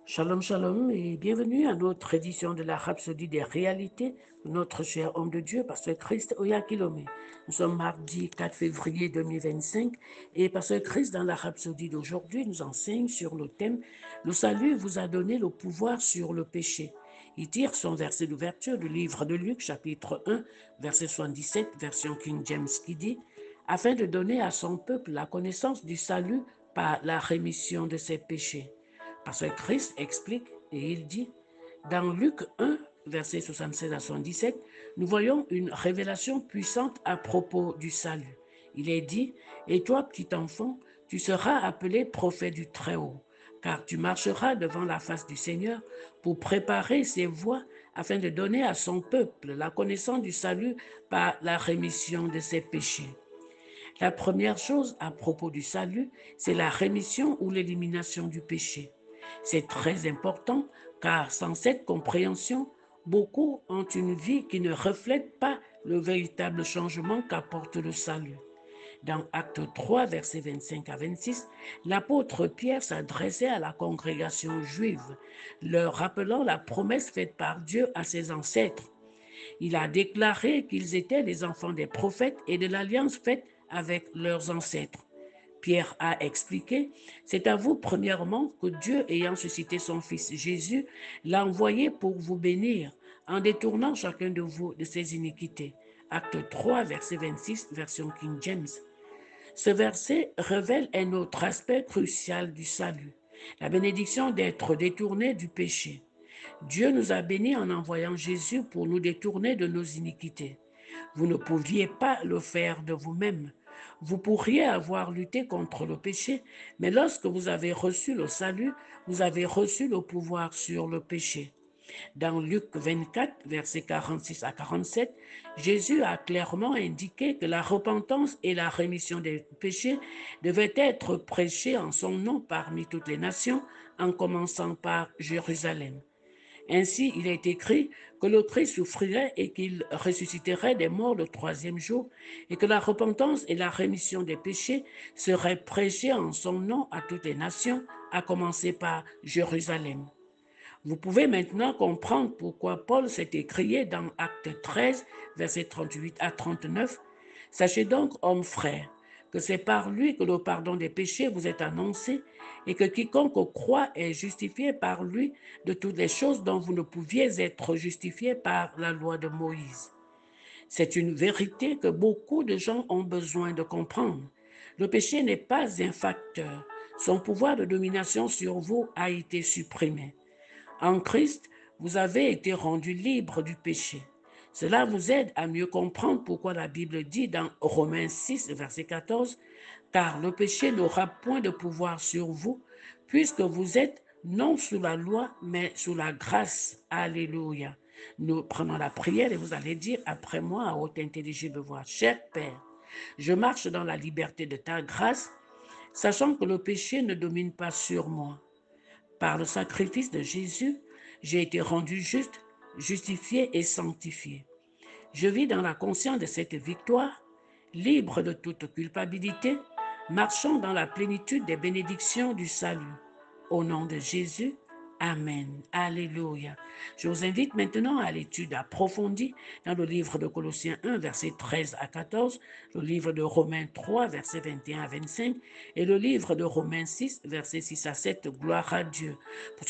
Shalom, shalom et bienvenue à notre édition de la Rhapsodie des réalités de notre cher homme de Dieu, Pasteur Christ Oyakilome. Nous sommes mardi 4 février 2025 et Pasteur Christ, dans la Rhapsodie d'aujourd'hui, nous enseigne sur le thème « Le salut vous a donné le pouvoir sur le péché ». Il tire son verset d'ouverture du livre de Luc, chapitre 1, verset 77, version King James, qui dit « Afin de donner à son peuple la connaissance du salut par la rémission de ses péchés ». Parce que Christ explique et il dit, dans Luc 1, versets 76 à 77, nous voyons une révélation puissante à propos du salut. Il est dit, et toi, petit enfant, tu seras appelé prophète du Très-Haut, car tu marcheras devant la face du Seigneur pour préparer ses voies afin de donner à son peuple la connaissance du salut par la rémission de ses péchés. La première chose à propos du salut, c'est la rémission ou l'élimination du péché. C'est très important car sans cette compréhension, beaucoup ont une vie qui ne reflète pas le véritable changement qu'apporte le salut. Dans Acte 3, versets 25 à 26, l'apôtre Pierre s'adressait à la congrégation juive, leur rappelant la promesse faite par Dieu à ses ancêtres. Il a déclaré qu'ils étaient les enfants des prophètes et de l'alliance faite avec leurs ancêtres. Pierre a expliqué, c'est à vous premièrement que Dieu, ayant suscité son Fils Jésus, l'a envoyé pour vous bénir, en détournant chacun de vous de ses iniquités. Acte 3, verset 26, version King James. Ce verset révèle un autre aspect crucial du salut, la bénédiction d'être détourné du péché. Dieu nous a bénis en envoyant Jésus pour nous détourner de nos iniquités. Vous ne pouviez pas le faire de vous-même. Vous pourriez avoir lutté contre le péché, mais lorsque vous avez reçu le salut, vous avez reçu le pouvoir sur le péché. Dans Luc 24, versets 46 à 47, Jésus a clairement indiqué que la repentance et la rémission des péchés devaient être prêchées en son nom parmi toutes les nations, en commençant par Jérusalem. Ainsi, il est écrit que le Christ souffrirait et qu'il ressusciterait des morts le troisième jour, et que la repentance et la rémission des péchés seraient prêchées en son nom à toutes les nations, à commencer par Jérusalem. Vous pouvez maintenant comprendre pourquoi Paul s'est écrié dans Acte 13, versets 38 à 39. Sachez donc, hommes frères, que c'est par lui que le pardon des péchés vous est annoncé et que quiconque croit est justifié par lui de toutes les choses dont vous ne pouviez être justifiés par la loi de Moïse. C'est une vérité que beaucoup de gens ont besoin de comprendre. Le péché n'est pas un facteur. Son pouvoir de domination sur vous a été supprimé. En Christ, vous avez été rendu libre du péché. Cela vous aide à mieux comprendre pourquoi la Bible dit dans Romains 6, verset 14, « Car le péché n'aura point de pouvoir sur vous, puisque vous êtes non sous la loi, mais sous la grâce. » Alléluia. Nous prenons la prière et vous allez dire après moi à haute intelligible voix, « Cher Père, je marche dans la liberté de ta grâce, sachant que le péché ne domine pas sur moi. Par le sacrifice de Jésus, j'ai été rendu juste, justifié et sanctifié. Je vis dans la conscience de cette victoire, libre de toute culpabilité, marchant dans la plénitude des bénédictions du salut. Au nom de Jésus, Amen. Alléluia. Je vous invite maintenant à l'étude approfondie dans le livre de Colossiens 1, versets 13 à 14, le livre de Romains 3, versets 21 à 25, et le livre de Romains 6, versets 6 à 7, gloire à Dieu. Pour